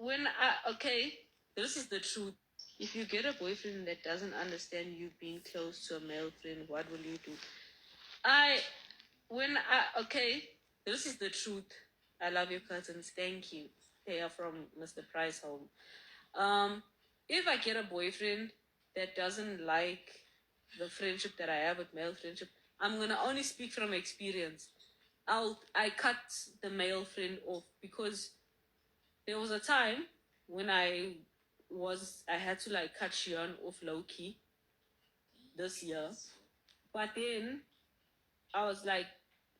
Okay, this is the truth. If you get a boyfriend that doesn't understand you being close to a male friend, what will you do? Okay, this is the truth. I love your cousins. Thank you. They are from Mr. Price home. If I get a boyfriend that doesn't like the friendship that I have with male friendship, I'm gonna only speak from experience. I cut the male friend off because there was a time when I had to like cut Shion off low key this year. But then I was like,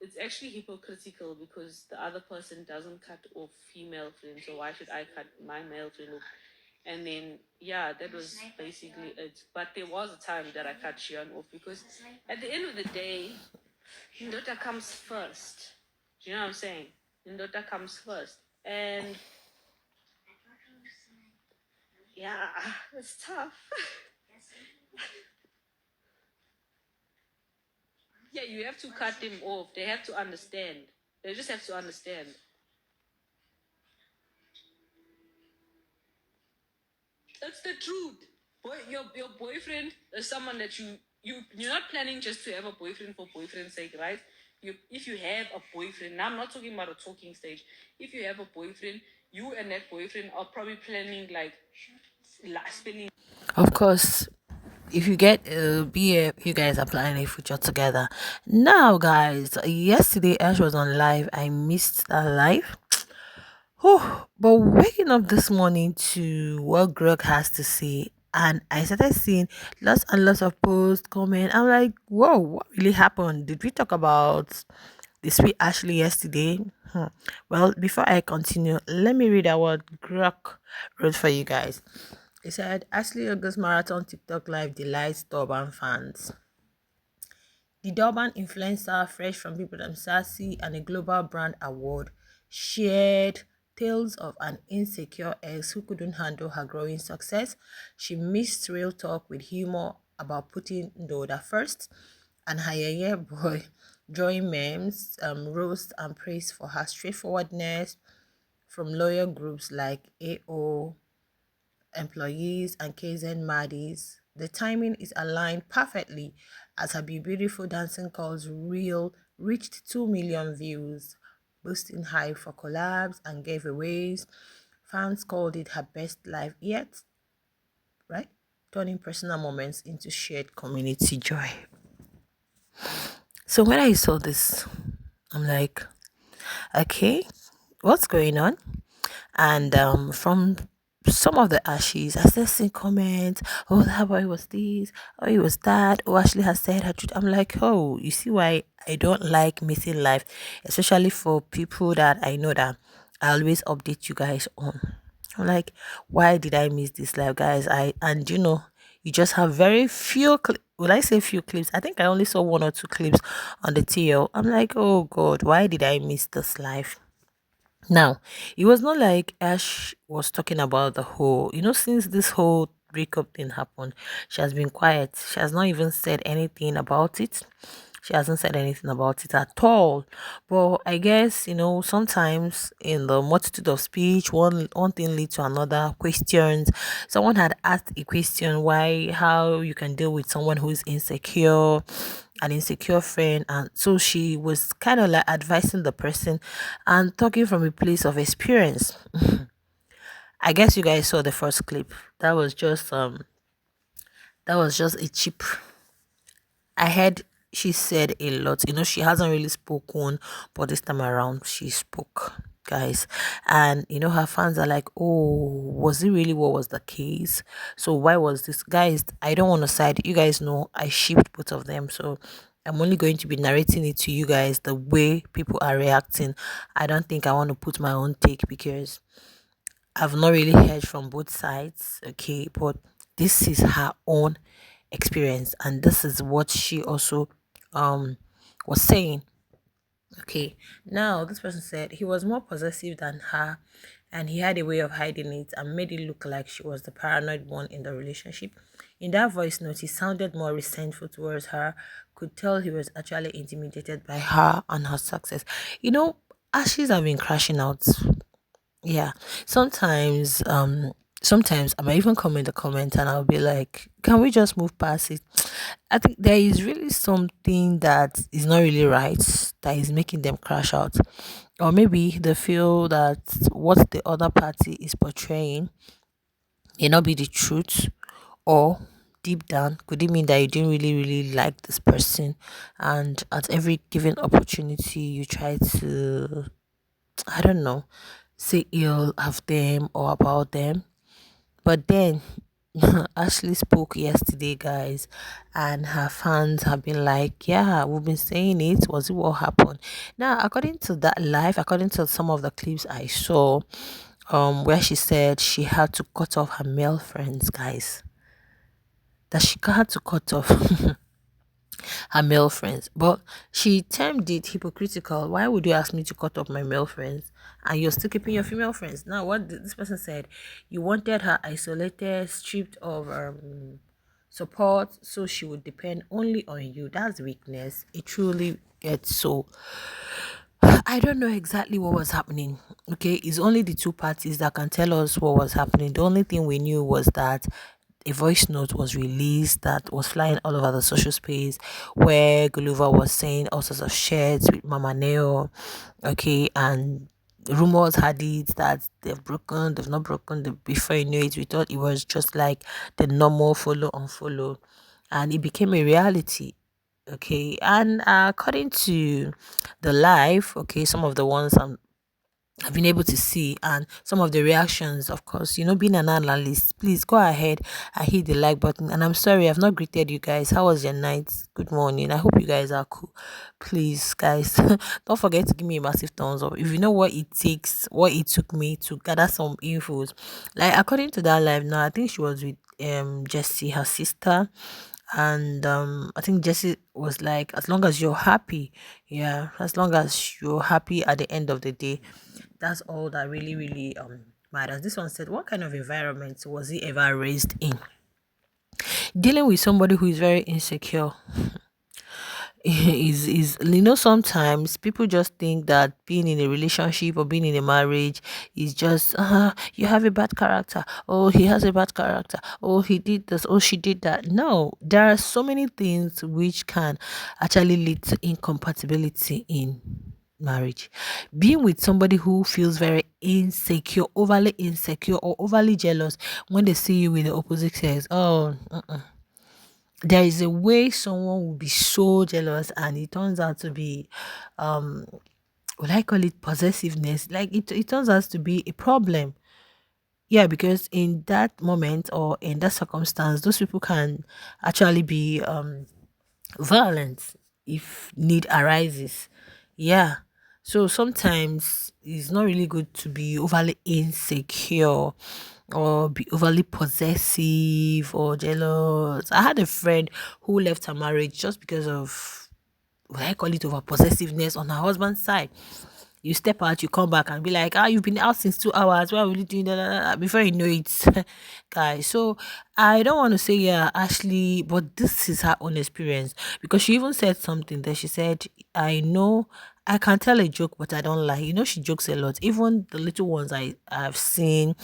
it's actually hypocritical because the other person doesn't cut off female friends, so why should I cut my male friend off? And then yeah, that was basically it. But there was a time that I cut Shion off because at the end of the day, Ndota comes first. Do you know what I'm saying? Ndota comes first. And yeah, it's tough. Yeah, you have to cut them off. They have to understand. They just have to understand. That's the truth. Your boyfriend is someone that you're not planning just to have a boyfriend for boyfriend's sake, right? If you have a boyfriend, now I'm not talking about a talking stage. If you have a boyfriend, you and that boyfriend are probably planning like spending. Of course, if you get BF, you guys are planning a future together. Now, guys, yesterday Ash was on live. I missed that live. Oh, but waking up this morning to what Greg has to say, and I started seeing lots and lots of posts, comment. I'm like, whoa, what really happened? Did we talk about the sweet Ashley yesterday? Well, before I continue, let me read out what Greg wrote for you guys. He said, Ashley August Marathon TikTok Live delights Durban fans. The Durban influencer, fresh from People Them Sassy and a Global Brand Award, shared tales of an insecure ex who couldn't handle her growing success. She mixed real talk with humor about putting Ndoda first, and her yeah boy drawing memes, roast and praise for her straightforwardness from lawyer groups like AO employees and KZN Maddies. The timing is aligned perfectly as her beautiful dancing calls reel reached 2 million views, boosting hype for collabs and giveaways. Fans called it her best live yet, right? Turning personal moments into shared community joy. So when I saw this, I'm like, okay, what's going on? And from some of the ashes, I still see comments, oh, that boy was this, oh, it was that, oh, Ashley has said her truth. I'm like, oh, you see why I don't like missing life, especially for people that I know that I always update you guys on. I'm like, why did I miss this live, guys? And you just have very few will I say few clips? I think I only saw one or two clips on the TL. I'm like, oh god, why did I miss this live? Now, it was not like Ash was talking about the whole, since this whole breakup thing happened, she has been quiet. She has not even said anything about it. She hasn't said anything about it at all. But I guess, sometimes in the multitude of speech, one thing leads to another. Questions. Someone had asked a question how you can deal with someone who is insecure, an insecure friend, and so she was kind of like advising the person and talking from a place of experience. I guess you guys saw the first clip. That was just a cheap. I heard she said a lot. She hasn't really spoken, but this time around she spoke, guys. And her fans are like, oh, was it really what was the case? So why was this, guys? I don't want to side. You guys know I shipped both of them, so I'm only going to be narrating it to you guys the way people are reacting. I don't think I want to put my own take because I've not really heard from both sides, okay? But this is her own experience, and this is what she also was saying. Okay, now this person said he was more possessive than her, and he had a way of hiding it and made it look like she was the paranoid one in the relationship. In that voice note, he sounded more resentful towards her, could tell he was actually intimidated by her and her success. Ashes have been crashing out. Yeah. Sometimes, sometimes I might even comment the comment and I'll be like, can we just move past it? I think there is really something that is not really right that is making them crash out. Or maybe they feel that what the other party is portraying may not be the truth, or deep down could it mean that you didn't really like this person, and at every given opportunity you try to, I don't know, say ill of them or about them. But then Ashley spoke yesterday, guys, and her fans have been like, yeah, we've been saying it. Was it what happened? Now, according to that live, according to some of the clips I saw, where she said she had to cut off her male friends, guys. That she had to cut off her male friends. But she termed it hypocritical. Why would you ask me to cut off my male friends and you're still keeping your female friends? Now, what this person said, you wanted her isolated, stripped of support, so she would depend only on you. That's weakness. It truly gets so. I don't know exactly what was happening. Okay, it's only the two parties that can tell us what was happening. The only thing we knew was that a voice note was released that was flying all over the social space, where Gulliver was saying all sorts of shit with Mama Neo. Okay, and rumors had it that they've not broken. Before you knew it, we thought it was just like the normal follow on follow, and it became a reality. Okay, and according to the live, okay, some of the ones I've been able to see, and some of the reactions, of course, being an analyst, please go ahead and hit the like button. And I'm sorry, I've not greeted you guys. How was your night? Good morning. I hope you guys are cool. Please, guys, don't forget to give me a massive thumbs up. If you know what it takes, what it took me to gather some infos. Like, according to that live now, I think she was with Jessie, her sister, and I think Jesse was like, as long as you're happy, yeah, as long as you're happy at the end of the day, that's all that really matters. This one said, what kind of environment was he ever raised in? Dealing with somebody who is very insecure is sometimes people just think that being in a relationship or being in a marriage is just you have a bad character, oh he has a bad character, oh he did this, oh she did that. No, there are so many things which can actually lead to incompatibility in marriage. Being with somebody who feels very insecure or overly jealous when they see you with the opposite sex, oh there is a way someone will be so jealous and it turns out to be um what I call it, possessiveness. Like it turns out to be a problem. Yeah, because in that moment or in that circumstance, those people can actually be violent if need arises. Yeah. So sometimes it's not really good to be overly insecure or be overly possessive or jealous. I had a friend who left her marriage just because of what I call it, over possessiveness on her husband's side. You step out, you come back and be like, you've been out since 2 hours. Why are you doing that? Before you know it, guys. So I don't want to say, yeah, Ashley, but this is her own experience because she even said something that she said, I know I can tell a joke, but I don't lie. She jokes a lot. Even the little ones I've seen.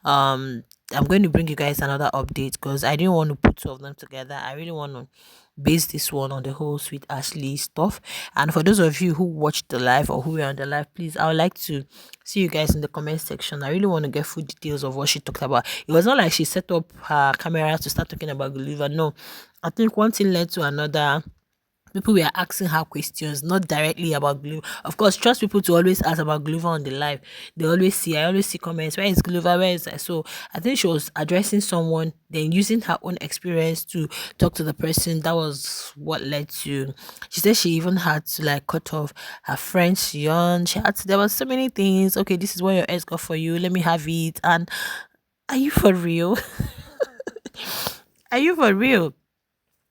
Um, I'm going to bring you guys another update because I didn't want to put two of them together. I really want to base this one on the whole Sweet Ashley stuff. And for those of you who watched the live or who were on the live, please, I would like to see you guys in the comment section. I really want to get full details of what she talked about. It was not like she set up her camera to start talking about Gulliver. No, I think one thing led to another. People were asking her questions, not directly about Glover. Of course, trust people to always ask about Glover on the live. I always see comments, where is Glover? Where is that? So I think she was addressing someone, then using her own experience to talk to the person. That was what led to. She said she even had to like cut off her friends young. There was so many things. Okay, this is what your ex got for you. Let me have it. And are you for real? Are you for real?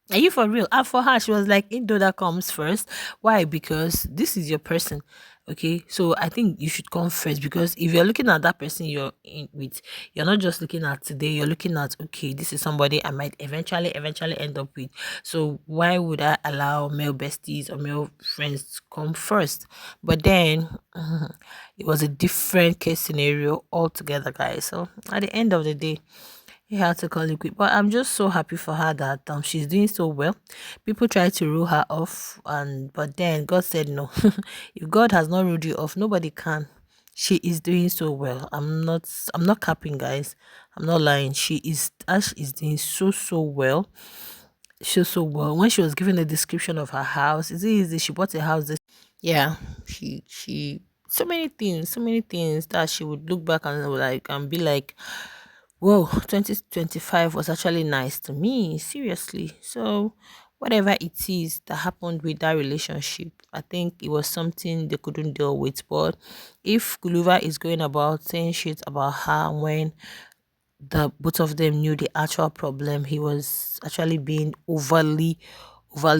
Are you for real? And for her, she was like, Indo that comes first. Why? Because this is your person. Okay, so I think you should come first, because if you're looking at that person you're in with, you're not just looking at today, you're looking at, okay, this is somebody I might eventually end up with. So why would I allow male besties or male friends to come first? But then it was a different case scenario altogether, guys. So at the end of the day, he had to call it quit. But I'm just so happy for her that she's doing so well. People try to rule her off, and but then God said no. If God has not ruled you off, nobody can. She is doing so well. I'm not capping, guys. I'm not lying. Ash is doing so well. So well. When she was given a description of her house, is it easy? She bought a house. Yeah, she so many things that she would look back and like and be like, whoa, 2025 was actually nice to me, seriously. So, whatever it is that happened with that relationship, I think it was something they couldn't deal with. But if Guluva is going about saying shit about her when the both of them knew the actual problem, he was actually being overly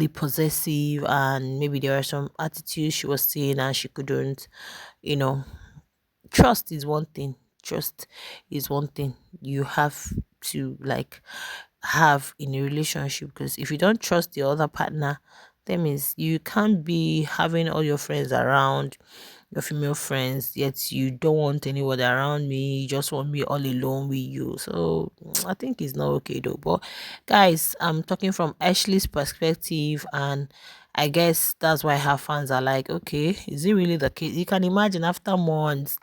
possessive, and maybe there were some attitudes she was seeing and she couldn't, you know, trust is one thing. Trust is one thing you have to like have in a relationship, because if you don't trust the other partner, that means you can't be having all your friends around, your female friends, yet you don't want anybody around me, you just want me all alone with you. So I think it's not okay though. But guys, I'm talking from Ashley's perspective, and I guess that's why her fans are like, okay, is it really the case? You can imagine after months,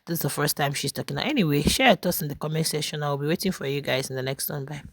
this is the first time she's talking. Anyway, share your thoughts in the comment section. I'll be waiting for you guys in the next one. Bye.